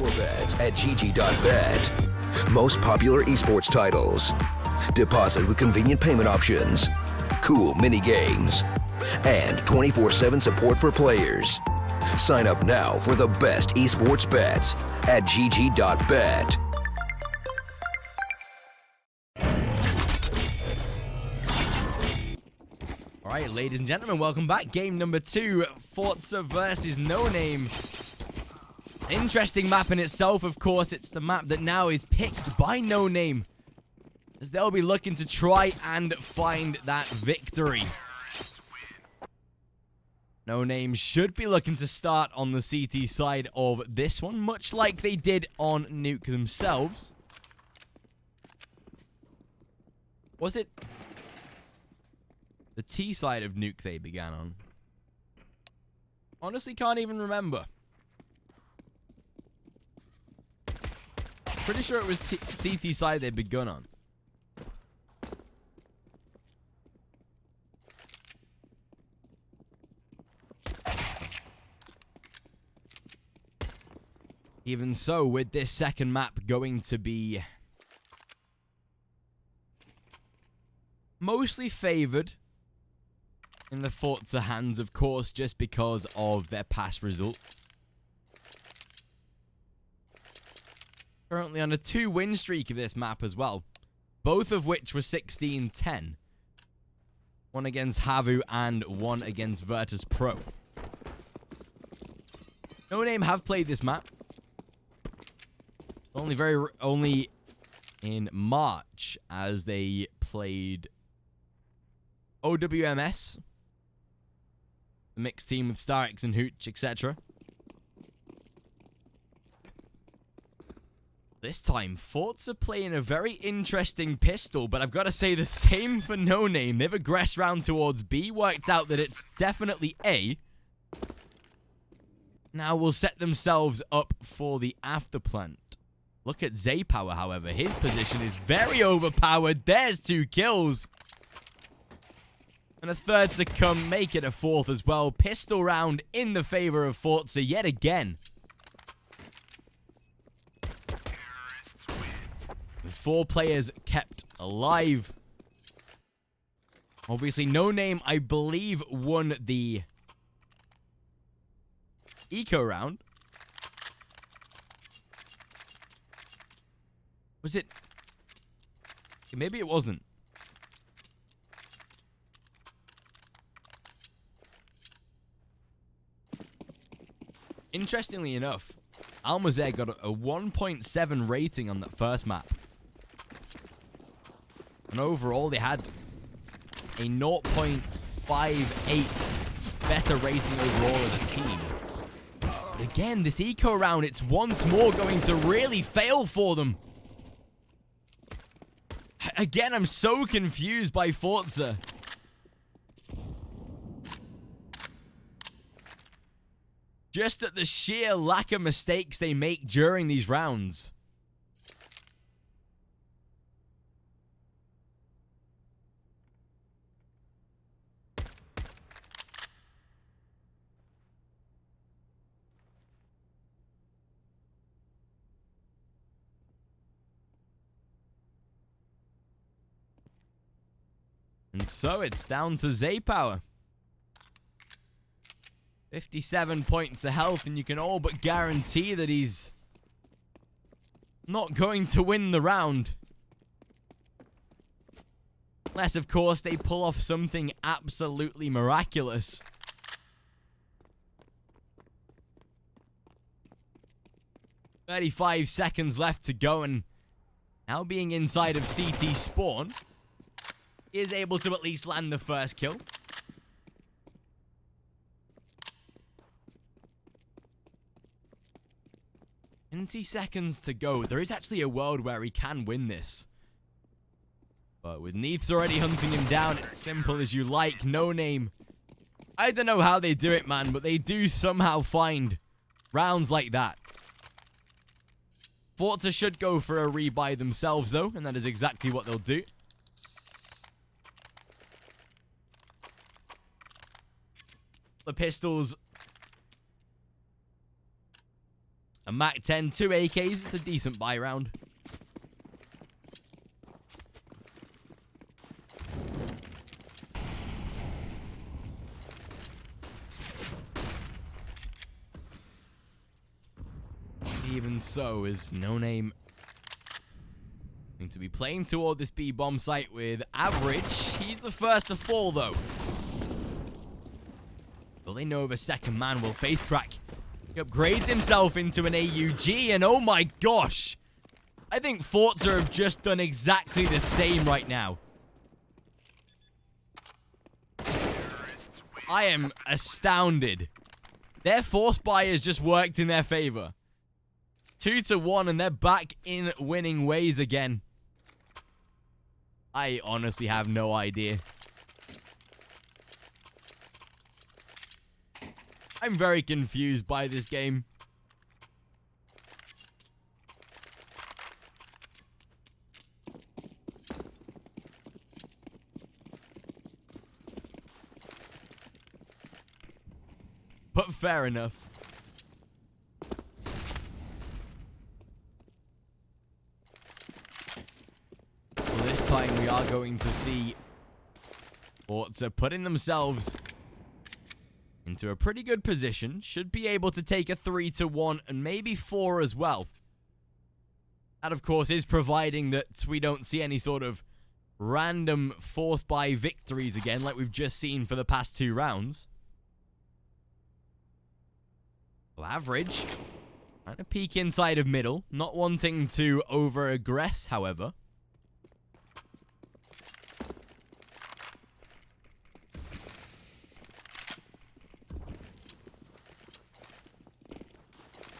your bets at gg.bet. Most popular esports titles. Deposit with convenient payment options. Cool mini games. And 24/7 support for players. Sign up now for the best esports bets at gg.bet. Alright, ladies and gentlemen, welcome back. Game number 2, forZe versus NONAME. Interesting map in itself, of course. It's the map that now is picked by NONAME, as they'll be looking to try and find that victory. NONAME should be looking to start on the CT side of this one, much like they did on Nuke themselves. Was it the T side of Nuke they began on? Honestly, can't even remember. Pretty sure it was CT side they'd begun on. Even so, with this second map going to be mostly favored in the forZe hands, of course, just because of their past results. Currently on a 2-win streak of this map as well, both of which were 16-10. One against Havu and one against Virtus Pro. NONAME have played this map. Only in March, as they played OWMS, the mixed team with StarX and Hooch, etc. This time, forZe playing a very interesting pistol, but I've got to say the same for NONAME. They've aggressed round towards B, worked out that it's definitely A. Now will set themselves up for the afterplant. Look at Zaypower, however. His position is very overpowered. There's 2 kills. And a third to come, make it a 4th as well. Pistol round in the favor of forZe yet again. 4 players kept alive. Obviously, NONAME, I believe, won the eco round. Was it? Maybe it wasn't. Interestingly enough, Almazer got a 1.7 rating on that first map. And overall, they had a 0.58 better rating overall as a team. But again, this eco round, it's once more going to really fail for them. Again, I'm so confused by forZe. Just at the sheer lack of mistakes they make during these rounds. And so it's down to Zaypower. 57 points of health, and you can all but guarantee that he's not going to win the round. Unless, of course, they pull off something absolutely miraculous. "35 seconds left to go, and now being inside of CT spawn, is able to at least land the first kill. 20 seconds to go. There is actually a world where he can win this. But with Neith's already hunting him down, it's simple as you like. NONAME. I don't know how they do it, man, but they do somehow find rounds like that. forZe should go for a rebuy themselves, though, and that is exactly what they'll do. The pistols A MAC-10, 2 AKs. It's a decent buy round. Even so, is NONAME going to be playing toward this B bomb site with Average? He's the first to fall, though. Well, they know if a second man will face crack. He upgrades himself into an AUG, and oh my gosh! I think forZe have just done exactly the same right now. I am astounded. Their force buy has just worked in their favor. 2-1, and they're back in winning ways again. I honestly have no idea. I'm very confused by this game. But fair enough. This time we are going to see forZe putting themselves into a pretty good position. Should be able to take a 3-1 and maybe 4 as well. That, of course, is providing that we don't see any sort of random force buy victories again like we've just seen for the past 2 rounds. Well, Average trying to peek inside of middle, not wanting to over-aggress, however.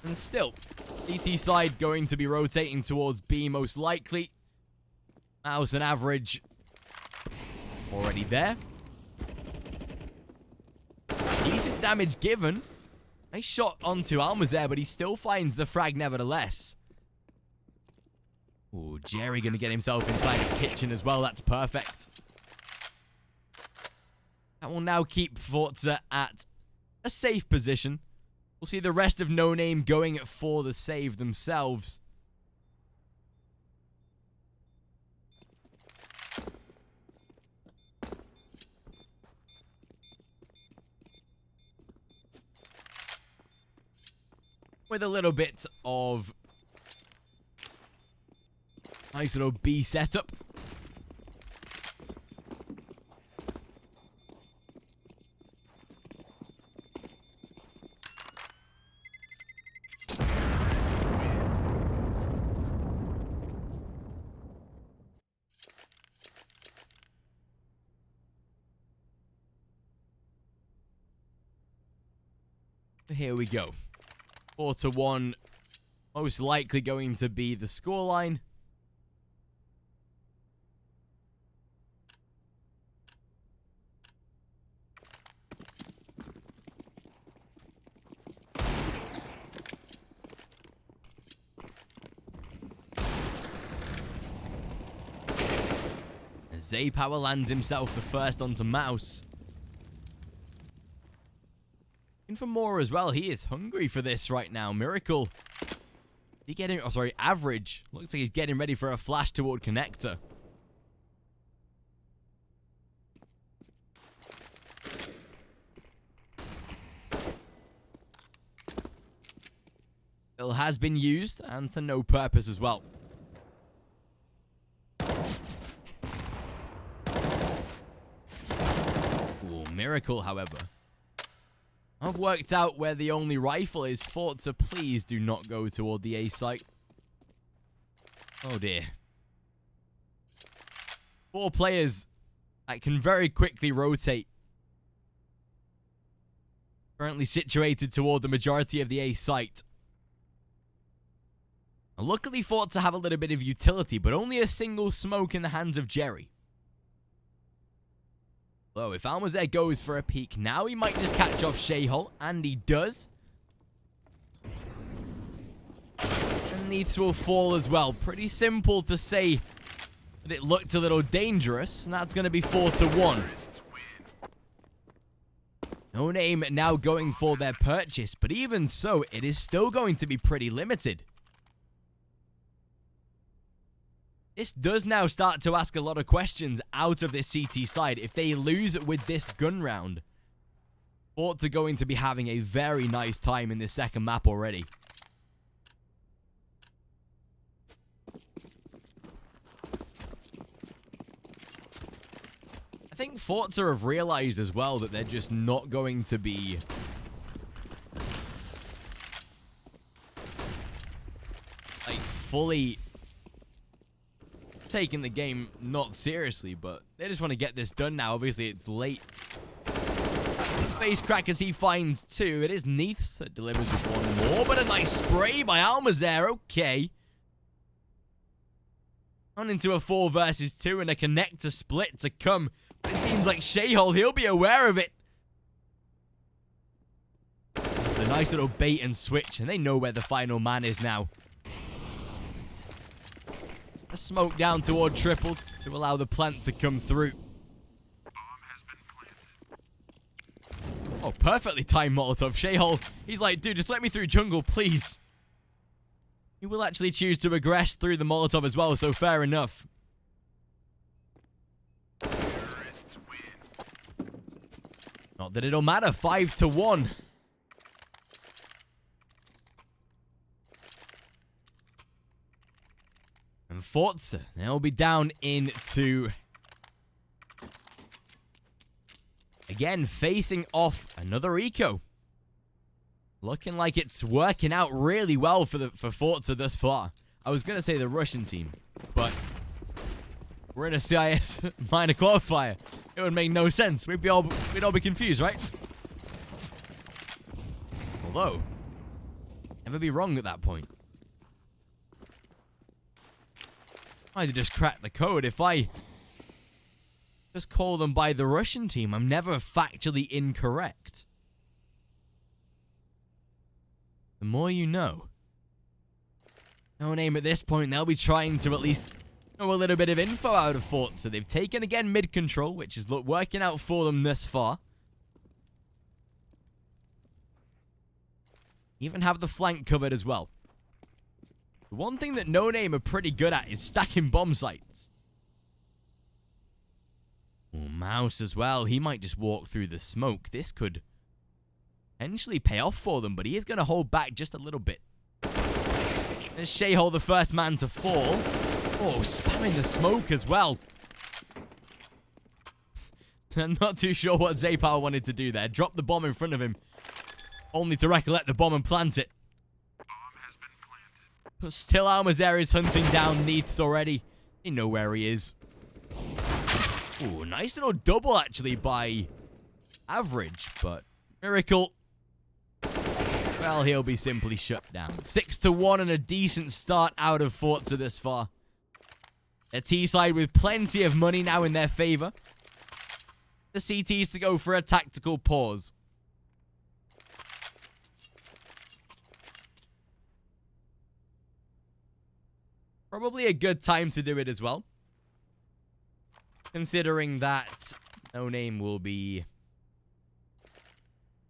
And still, CT side going to be rotating towards B most likely. Mouse and Average already there. Decent damage given. Nice shot onto Alma's there, but he still finds the frag nevertheless. Ooh, Jerry going to get himself inside the kitchen as well. That's perfect. That will now keep forZe at a safe position. We'll see the rest of NONAME going for the save themselves. With a little bit of nice little B setup. Here we go. 4-1, most likely going to be the scoreline. StarLadder Power lands himself the first onto Mouse. In for more as well. He is hungry for this right now. Miracle. He getting? Oh, sorry. Average. Looks like he's getting ready for a flash toward connector. It has been used and to no purpose as well. Ooh, Miracle, however. I've worked out where the only rifle is. forZe, please do not go toward the A site. Oh dear. 4 players that can very quickly rotate. Currently situated toward the majority of the A site. Now, luckily forZe have a little bit of utility, but only a single smoke in the hands of Jerry. Well, if Almazer goes for a peek now, he might just catch off Shayhol, and he does. And Neaths will fall as well. Pretty simple to say that it looked a little dangerous, and that's going to be 4-1. NONAME now going for their purchase, but even so, it is still going to be pretty limited. This does now start to ask a lot of questions out of this CT side. If they lose with this gun round, forZe are going to be having a very nice time in this second map already. I think forZe have realized as well that they're just not going to be like fully taking the game not seriously, but they just want to get this done now. Obviously, it's late. Face crack as he finds two. It is Neath that delivers with one more, but a nice spray by Almas there. Okay. On into a 4 versus 2 and a connector split to come. But it seems like Shayhole, he'll be aware of it. A nice little bait and switch, and they know where the final man is now. A smoke down toward triple to allow the plant to come through. Oh, perfectly timed Molotov. Shayhole, he's like, dude, just let me through jungle, please. He will actually choose to aggress through the Molotov as well, so fair enough. Not that it'll matter. 5-1. And forZe, they'll be down into... Again, facing off another eco. Looking like it's working out really well for forZe thus far. I was going to say the Russian team, but we're in a CIS minor qualifier. It would make no sense. We'd all be confused, right? Although, never be wrong at that point. I'd just crack the code. If I just call them by the Russian team, I'm never factually incorrect. The more you know. NONAME at this point, they'll be trying to at least know a little bit of info out of forZe. They've taken again mid control, which is working out for them thus far. Even have the flank covered as well. The one thing that NONAME are pretty good at is stacking bomb sites. Oh, Mouse as well. He might just walk through the smoke. This could potentially pay off for them, but he is going to hold back just a little bit. There's Shayhole, the first man to fall. Oh, spamming the smoke as well. I'm not too sure what Zapower wanted to do there. Drop the bomb in front of him, only to recollect the bomb and plant it. But still, Almas there is hunting down Neaths already. They know where he is. Ooh, nice little double actually by Average, but Miracle, well, he'll be simply shut down. 6-1 and a decent start out of forZe this far. A T-side with plenty of money now in their favor. The CTs to go for a tactical pause. Probably a good time to do it as well. Considering that NONAME will be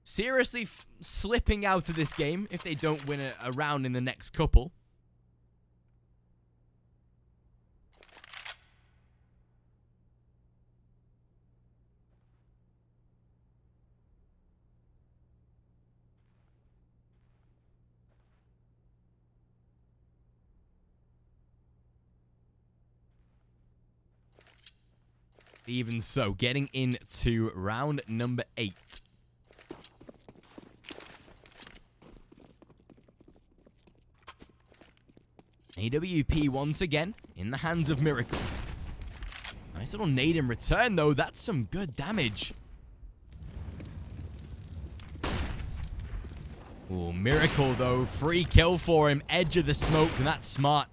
seriously slipping out of this game if they don't win a round in the next couple. Even so, getting into round number 8. AWP once again in the hands of Miracle. Nice little nade in return, though. That's some good damage. Oh, Miracle, though. Free kill for him. Edge of the smoke, and that's smart.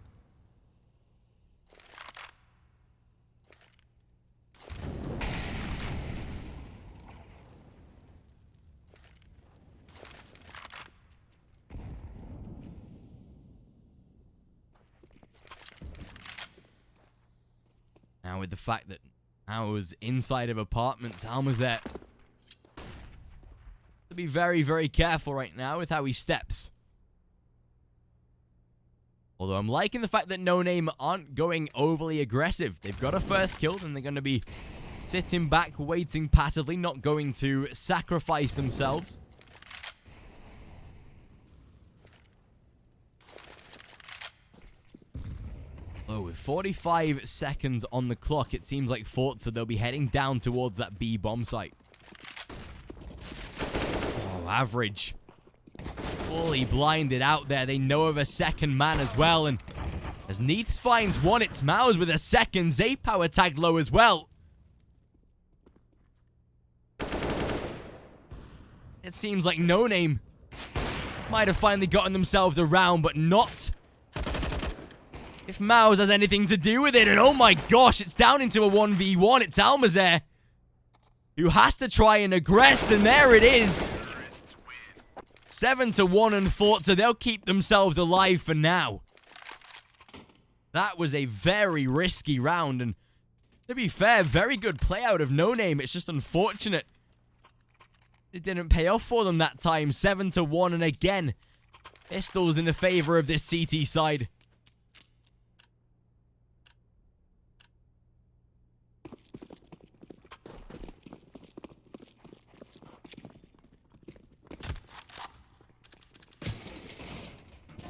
Now with the fact that I was inside of apartments, Almas there To be very, very careful right now with how he steps. Although I'm liking the fact that NONAME aren't going overly aggressive. They've got a first kill, and they're going to be sitting back, waiting passively, not going to sacrifice themselves. Oh, with 45 seconds on the clock, it seems like forZe, they'll be heading down towards that B bomb site. Oh, average. Fully blinded out there. They know of a second man as well. And as Neath finds one, it's Mouse with a second. StarLadder tagged low as well. It seems like NONAME might have finally gotten themselves around, but not if Mouse has anything to do with it. And oh my gosh, it's down into a 1v1. It's forZe who has to try and aggress, and there it is. 7-1 and forZe, they'll keep themselves alive for now. That was a very risky round, and to be fair, very good play out of NONAME. It's just unfortunate it didn't pay off for them that time. 7-1, and again, pistols in the favor of this CT side.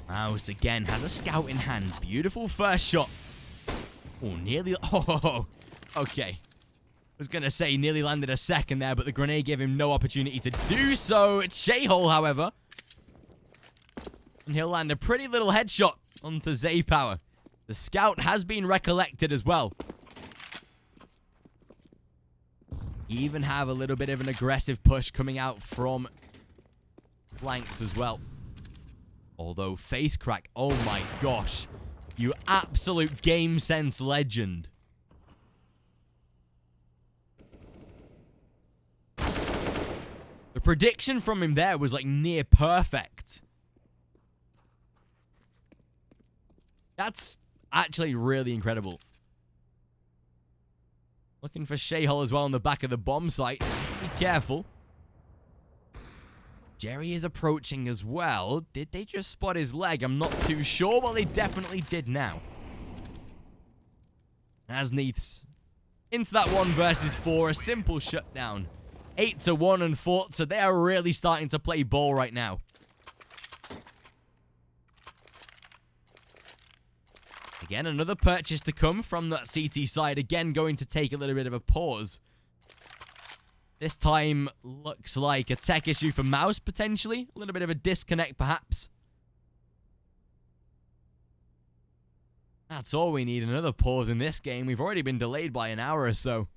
Mouse again has a scout in hand. Beautiful first shot. Oh, nearly. Oh, okay. I was going to say nearly landed a second there, but the grenade gave him no opportunity to do so. It's Shayhole, however. And he'll land a pretty little headshot onto StarLadder. The scout has been recollected as well. Even have a little bit of an aggressive push coming out from flanks as well. Although face crack, oh my gosh. You absolute game sense legend. The prediction from him there was like near perfect. That's actually really incredible. Looking for Shayhole as well on the back of the bomb site. Just be careful. Jerry is approaching as well. Did they just spot his leg? I'm not too sure. Well, they definitely did now. As Neath's into that 1 versus 4. A simple shutdown. 8-1 and forZe. They are really starting to play ball right now. Again, another purchase to come from that CT side. Again, going to take a little bit of a pause. This time looks like a tech issue for Mouse, potentially. A little bit of a disconnect, perhaps. That's all we need. Another pause in this game. We've already been delayed by an hour or so.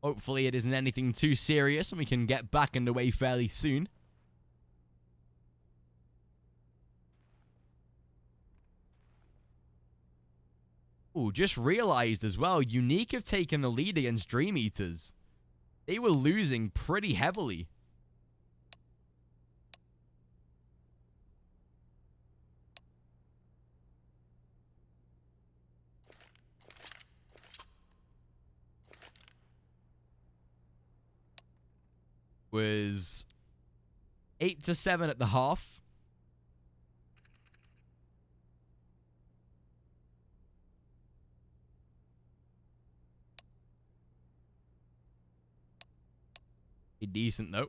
Hopefully it isn't anything too serious and we can get back underway fairly soon. Ooh, just realized as well, Unique have taken the lead against Dream Eaters. They were losing pretty heavily. Was 8-7 at the half. Decent though.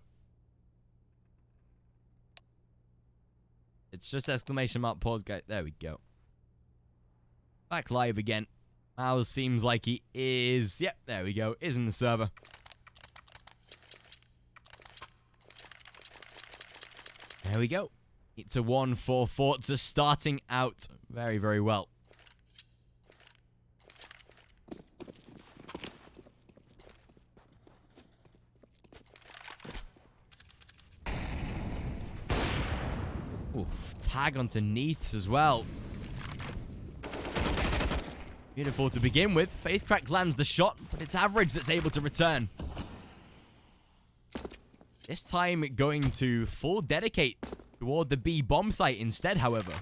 It's just exclamation mark pause, guys. There we go. Back live again. Mouse seems like he is. Yep, there we go. Is in the server. There we go. It's a 1 for forZe, starting out very, very well. Oof, tag onto Neaths as well. Beautiful to begin with. Face crack lands the shot, but it's Average that's able to return. This time going to full dedicate toward the B bomb site instead, however.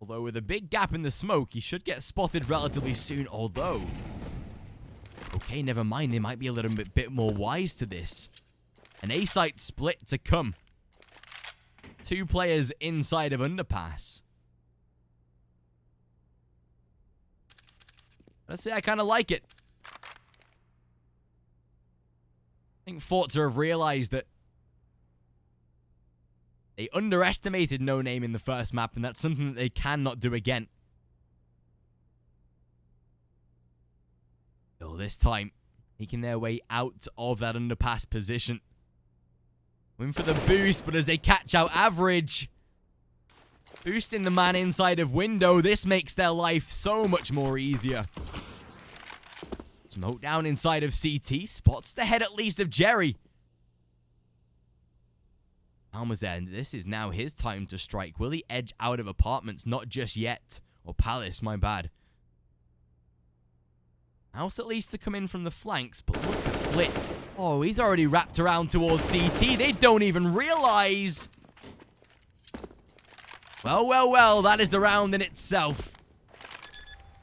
Although with a big gap in the smoke, he should get spotted relatively soon, although... Okay, never mind. They might be a little bit more wise to this. An A-site split to come. 2 players inside of underpass. Let's say I kind of like it. I think forZe have realized that they underestimated NONAME in the first map, and that's something that they cannot do again. Oh, this time, making their way out of that underpass position. Going for the boost, but as they catch out Average, boosting the man inside of window, this makes their life so much more easier. Smoke down inside of CT, spots the head at least of Jerry. Almost there, and this is now his time to strike. Will he edge out of apartments? Not just yet. Or Palace, my bad. House at least to come in from the flanks, but look at Flit. Oh, he's already wrapped around towards CT. They don't even realize. Well, well, well, that is the round in itself.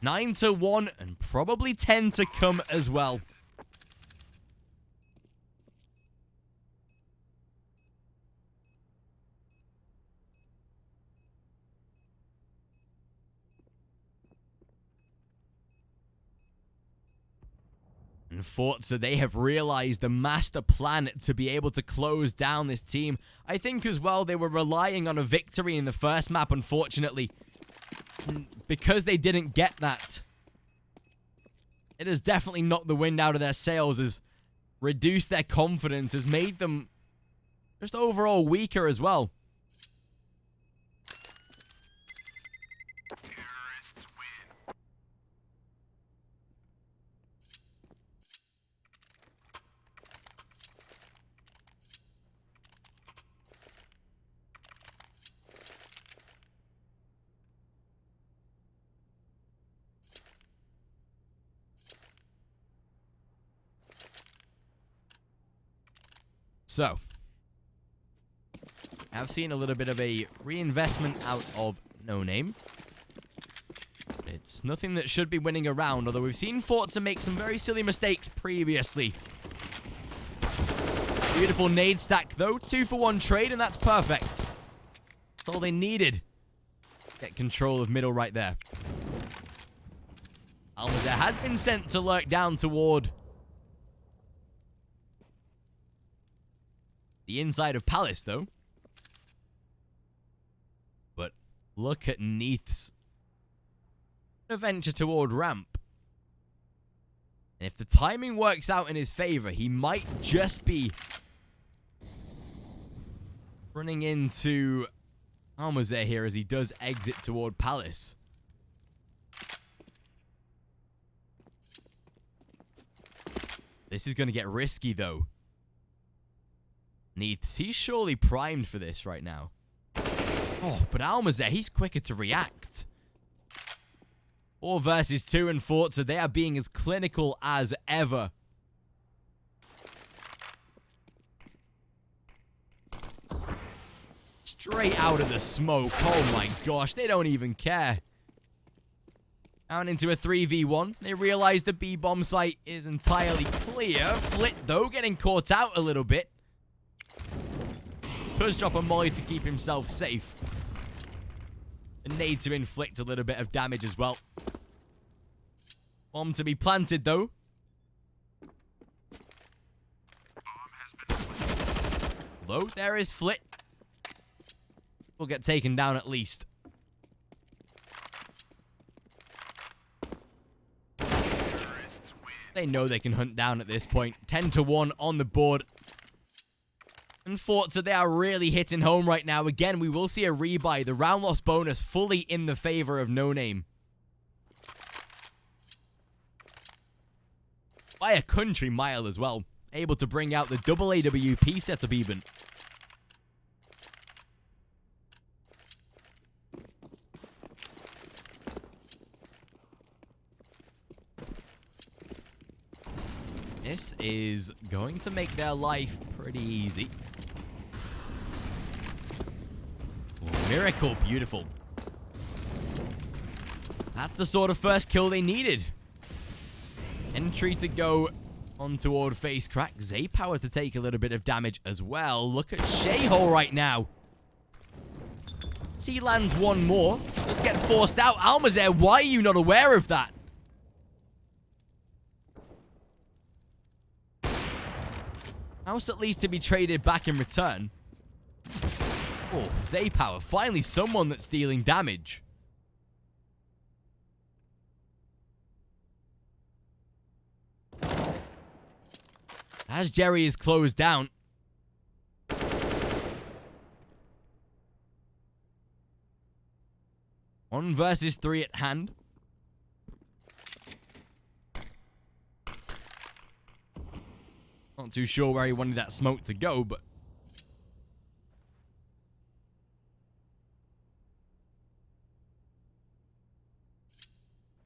9-1 and probably 10 to come as well. And forZe, they have realized the master plan to be able to close down this team. I think as well they were relying on a victory in the first map, unfortunately. Because they didn't get that, it has definitely knocked the wind out of their sails, has reduced their confidence, has made them just overall weaker as well. So, I've seen a little bit of a reinvestment out of NONAME. It's nothing that should be winning a round, although we've seen forZe make some very silly mistakes previously. Beautiful nade stack though, 2-for-1 trade, and that's perfect. That's all they needed. Get control of middle right there. Almazer has been sent to lurk down toward the inside of Palace, though. But look at Neith's venture toward ramp. And if the timing works out in his favor, he might just be running into Almazer here as he does exit toward Palace. This is going to get risky, though. Neiths, he's surely primed for this right now. Oh, but Almazer, he's quicker to react. 4 versus 2 and forZe, they are being as clinical as ever. Straight out of the smoke. Oh my gosh, they don't even care. Down into a 3v1. They realize the B-bomb site is entirely clear. Flit, though, getting caught out a little bit. Does drop a molly to keep himself safe. A nade to inflict a little bit of damage as well. Bomb to be planted, though. Although, there is Flit. Will get taken down at least. They know they can hunt down at this point. 10-1 on the board. And forZe, they are really hitting home right now. Again, we will see a rebuy. The round loss bonus fully in the favor of NONAME. By a country mile as well. Able to bring out the double AWP setup even. This is going to make their life pretty easy. Oh, Miracle, beautiful. That's the sort of first kill they needed. Entry to go on toward Face Crack. StarLadder Power to take a little bit of damage as well. Look at Shayhole right now. He lands one more. Let's get forced out. Almazer, why are you not aware of that? House at least to be traded back in return. Oh, StarLadder Power. Finally someone that's dealing damage. As Jerry is closed down. 1 versus 3 at hand. Not too sure where he wanted that smoke to go, but...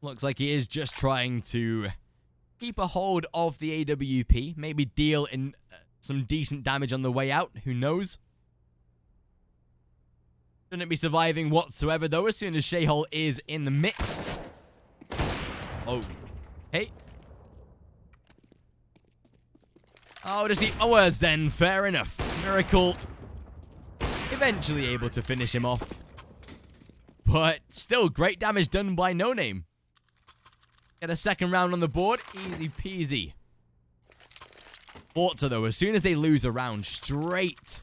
looks like he is just trying to keep a hold of the AWP. Maybe deal in some decent damage on the way out. Who knows? Shouldn't be surviving whatsoever, though, as soon as Shayhole is in the mix. Oh. Hey. Oh, just the words then. Fair enough. Miracle eventually able to finish him off. But still, great damage done by NONAME. Get a second round on the board. Easy peasy. forZe, though, as soon as they lose a round, straight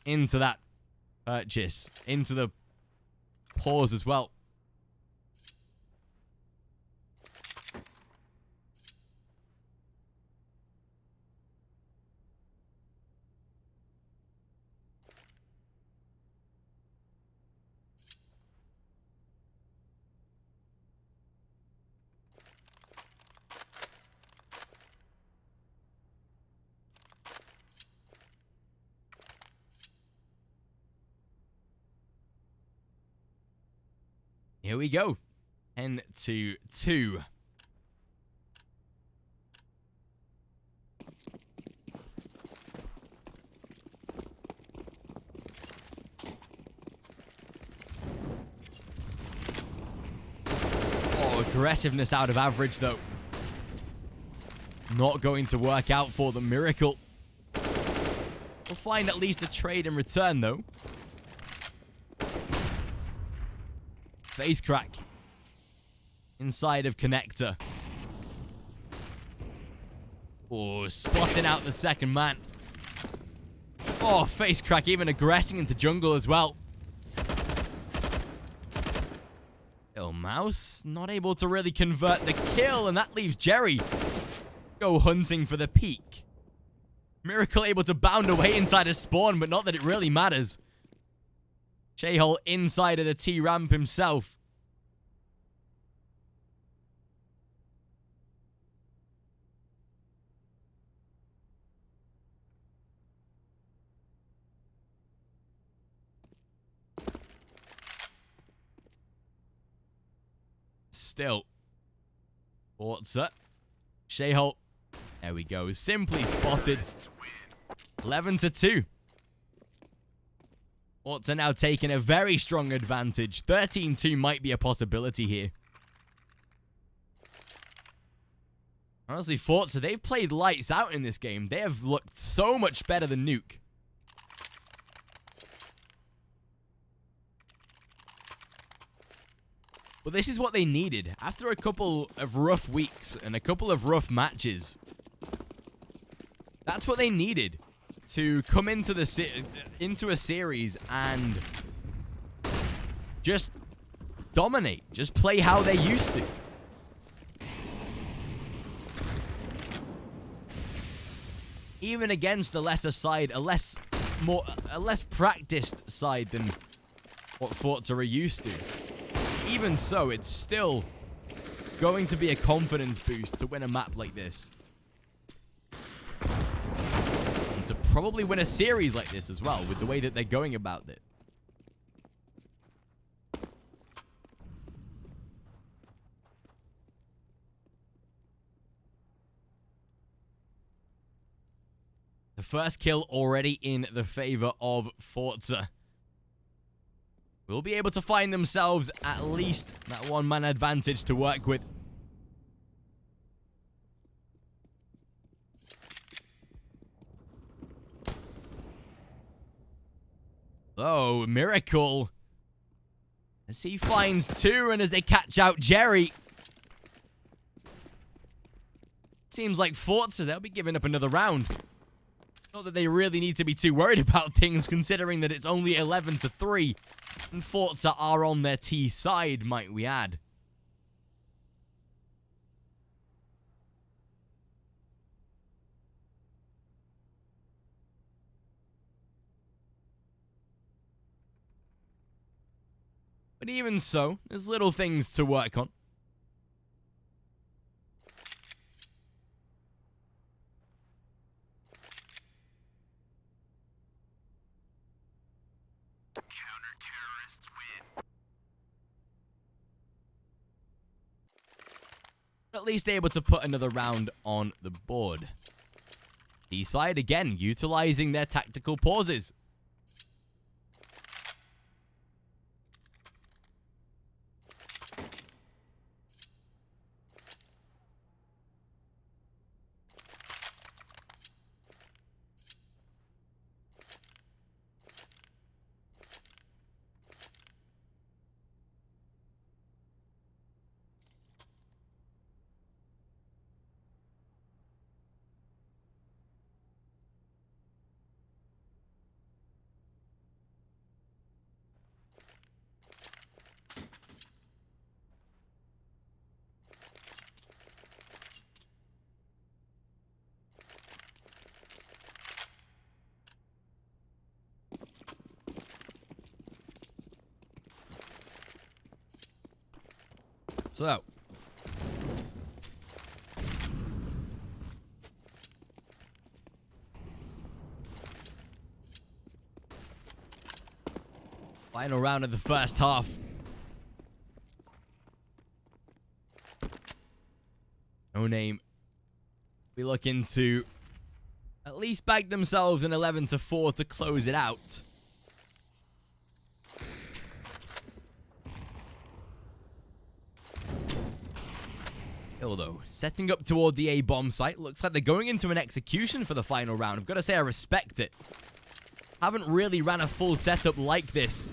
into that purchase. Into the pause as well. Here we go. 10-2. Oh, aggressiveness out of average, though. Not going to work out for the Miracle. We'll find at least a trade in return, though. Face Crack inside of Connector. Oh, spotting out the second man. Oh, Face Crack even aggressing into jungle as well. Little Mouse not able to really convert the kill, and that leaves Jerry go hunting for the peak. Miracle able to bound away inside a spawn, but not that it really matters. Shayhole inside of the T-ramp himself. Still. forZe. Shayhole. There we go. Simply spotted. 11-2. forZe now taking a very strong advantage. 13-2 might be a possibility here. Honestly, forZe, they've played lights out in this game. They have looked so much better than Nuke. But this is what they needed. After a couple of rough weeks and a couple of rough matches, that's what they needed. To come into a series and just dominate. Just play how they used to. Even against a lesser side, a less practiced side than what forZe are used to. Even so, it's still going to be a confidence boost to win a map like this. To probably win a series like this as well, with the way that they're going about it. The first kill already in the favor of forZe. will be able to find themselves at least that one-man advantage to work with. Oh, Miracle. As he finds two and as they catch out Jerry. Seems like forZe, they'll be giving up another round. Not that they really need to be too worried about things, considering that it's only 11-3. And forZe are on their T side, might we add. But even so, there's little things to work on. Counter-terrorists win. At least able to put another round on the board. D-side again, utilizing their tactical pauses. So, final round of the first half. NONAME be looking to at least bag themselves an 11-4 to close it out. Although, setting up toward the A-bomb site, looks like they're going into an execution for the final round. I've got to say I respect it. Haven't really ran a full setup like this.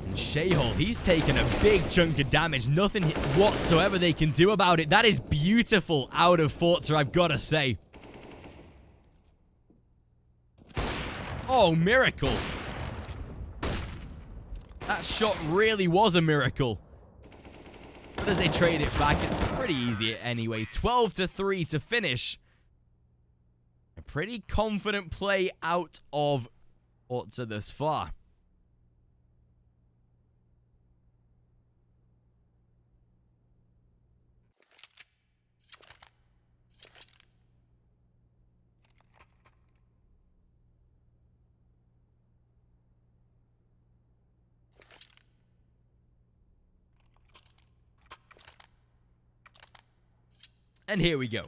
And Shayhole, he's taken a big chunk of damage. Nothing whatsoever they can do about it. That is beautiful out of forZe, I've got to say. Oh, Miracle. That shot really was a miracle. But as they trade it back, it's pretty easy anyway. 12-3 to finish. A pretty confident play out of forZe thus far. And here we go.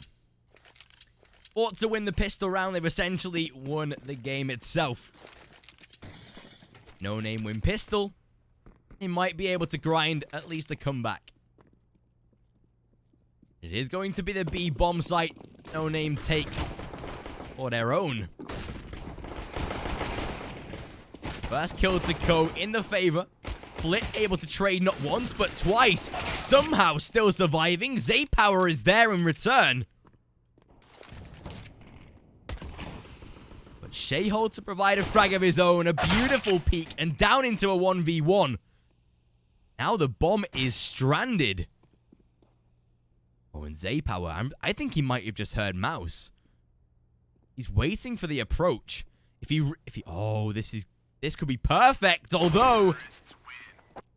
forZe win the pistol round. They've essentially won the game itself. NONAME win pistol. They might be able to grind at least a comeback. It is going to be the B bomb site. NONAME take for their own. First kill to go in the favor. Flit able to trade not once, but twice. Somehow still surviving. StarLadder power is there in return. But Shayhole to provide a frag of his own. A beautiful peek and down into a 1v1. Now the bomb is stranded. Oh, and StarLadder power. I think he might have just heard Mouse. He's waiting for the approach. Oh, this could be perfect. Although,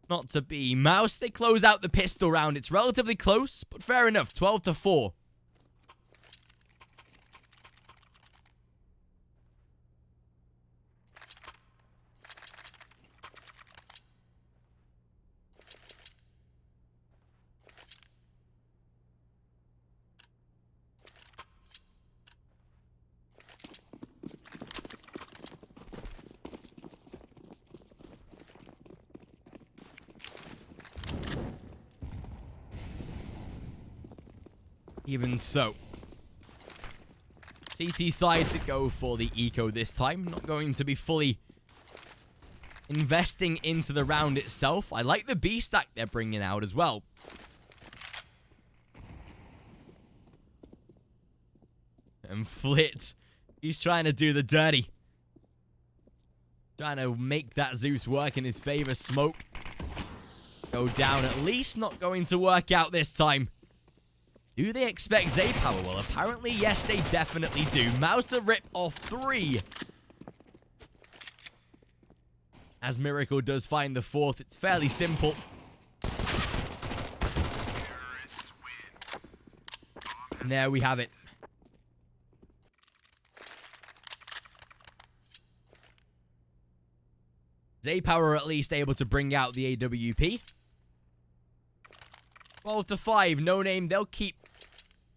not to be. Mouse, they close out the pistol round. It's relatively close, but fair enough. 12-4. Even so, CT side to go for the eco this time. Not going to be fully investing into the round itself. I like the B stack they're bringing out as well. And Flit, he's trying to do the dirty. Trying to make that Zeus work in his favor. Smoke go down. At least not going to work out this time. Do they expect StarLadder power? Well, apparently, yes, they definitely do. Mouse to rip off 3. As Miracle does find the 4th, it's fairly simple. And there we have it. StarLadder power at least able to bring out the AWP. 12-5, NONAME, they'll keep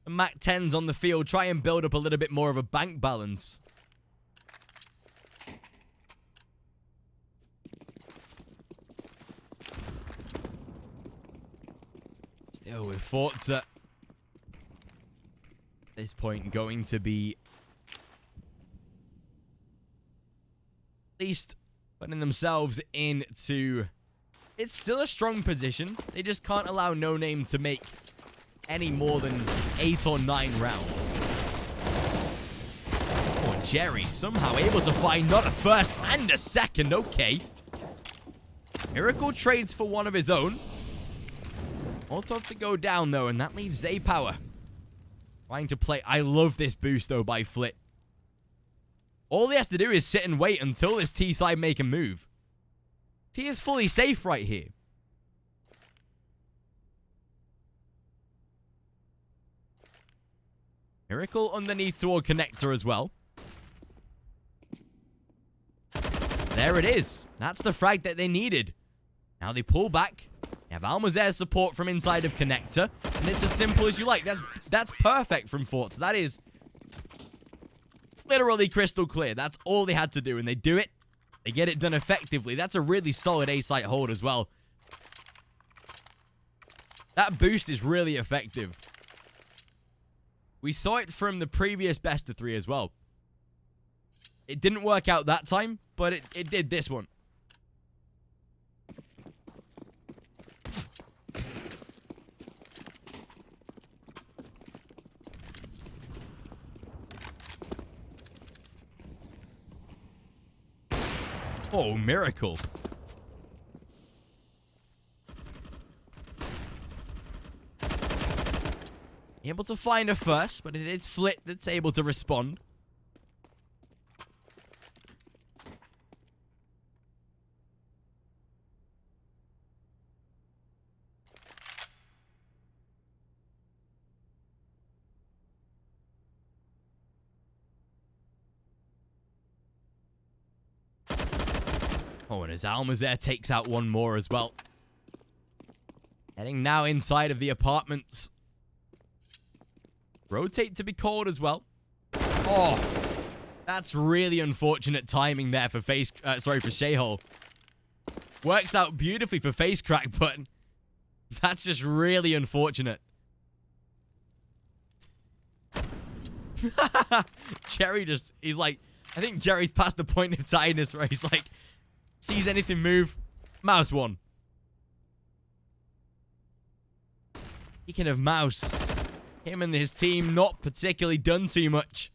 the MAC 10s on the field, try and build up a little bit more of a bank balance. Still with forZe. At this point, going to be at least putting themselves into... It's still a strong position. They just can't allow NONAME to make any more than 8 or 9 rounds. Oh, Jerry somehow able to find not a first and a second. Okay. Miracle trades for one of his own. Molotov to go down, though, and that leaves StarLadder power trying to play. I love this boost, though, by Flit. All he has to do is sit and wait until this T side make a move. T is fully safe right here. Miracle underneath toward connector as well. There it is. That's the frag that they needed. Now they pull back. They have Almazer's support from inside of connector. And it's as simple as you like. That's perfect from forZe. That is literally crystal clear. That's all they had to do. And they do it. They get it done effectively. That's a really solid A-site hold as well. That boost is really effective. We saw it from the previous best of 3 as well. It didn't work out that time, but it did this one. Oh, Miracle. Able to find a first, but it is Flit that's able to respond. Oh, and as Almazer takes out one more as well. Heading now inside of the apartments. Rotate to be called as well. Oh, that's really unfortunate timing there for for Shayhole. Works out beautifully for Face Crack, but that's just really unfortunate. Jerry just, he's like, I think Jerry's past the point of tiredness where he's like, sees anything move, mouse one. Speaking of mouse, him and his team not particularly done too much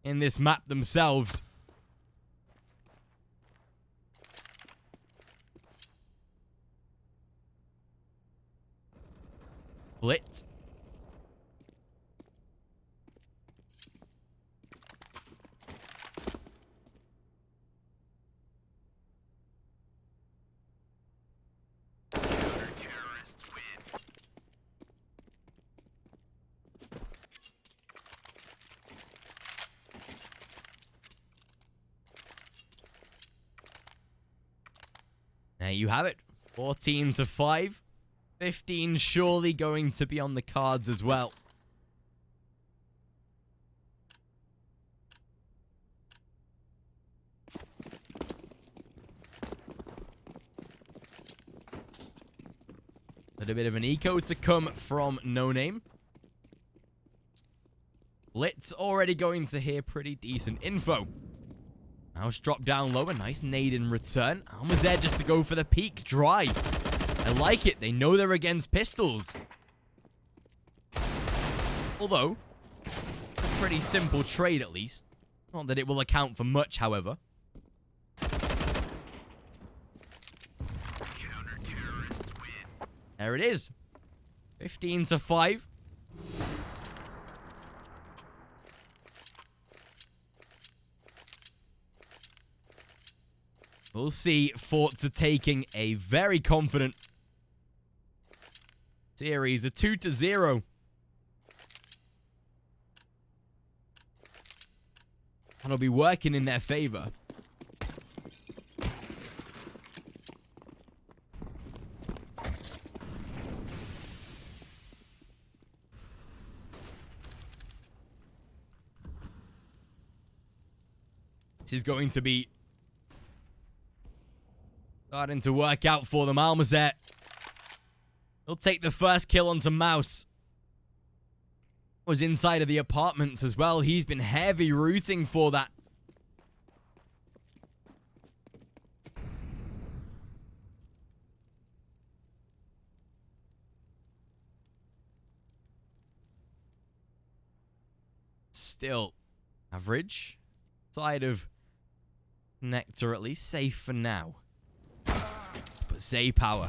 in this map themselves. Flit. There you have it. 14-5. 15 surely going to be on the cards as well. A bit of an eco to come from NONAME. Blitz already going to hear pretty decent info. Mouse drop down low, a nice nade in return. Almost there just to go for the peak dry. I like it. They know they're against pistols. Although, a pretty simple trade at least. Not that it will account for much, however. Counter-terrorists win. There it is. 15-5. We'll see forZe taking a very confident series, a 2-0. And it'll be working in their favor. This is going to be starting to work out for them. Almazet. He'll take the first kill onto Mouse. Was inside of the apartments as well. He's been heavy rooting for that. Still average. Side of Nectar at least. Safe for now. But SE power.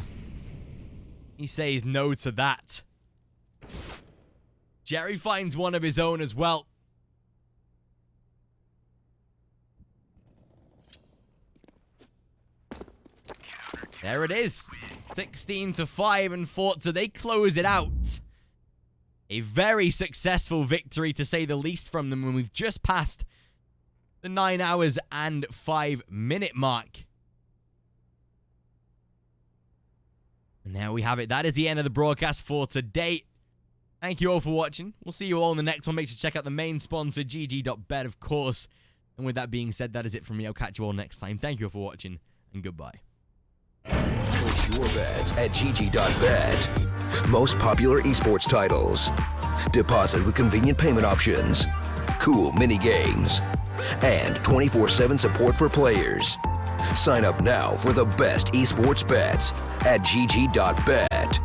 He says no to that. Jerry finds one of his own as well. There it is. 16-5 and forZe, they close it out. A very successful victory to say the least from them when we've just passed the 9 hours and 5 minute mark. And there we have it. That is the end of the broadcast for today. Thank you all for watching. We'll see you all in the next one. Make sure to check out the main sponsor, GG.bet, of course. And with that being said, that is it from me. I'll catch you all next time. Thank you all for watching, and goodbye. Place your bets at GG.bet. Most popular esports titles. Deposit with convenient payment options. Cool mini games. And 24/7 support for players. Sign up now for the best esports bets at GG.bet.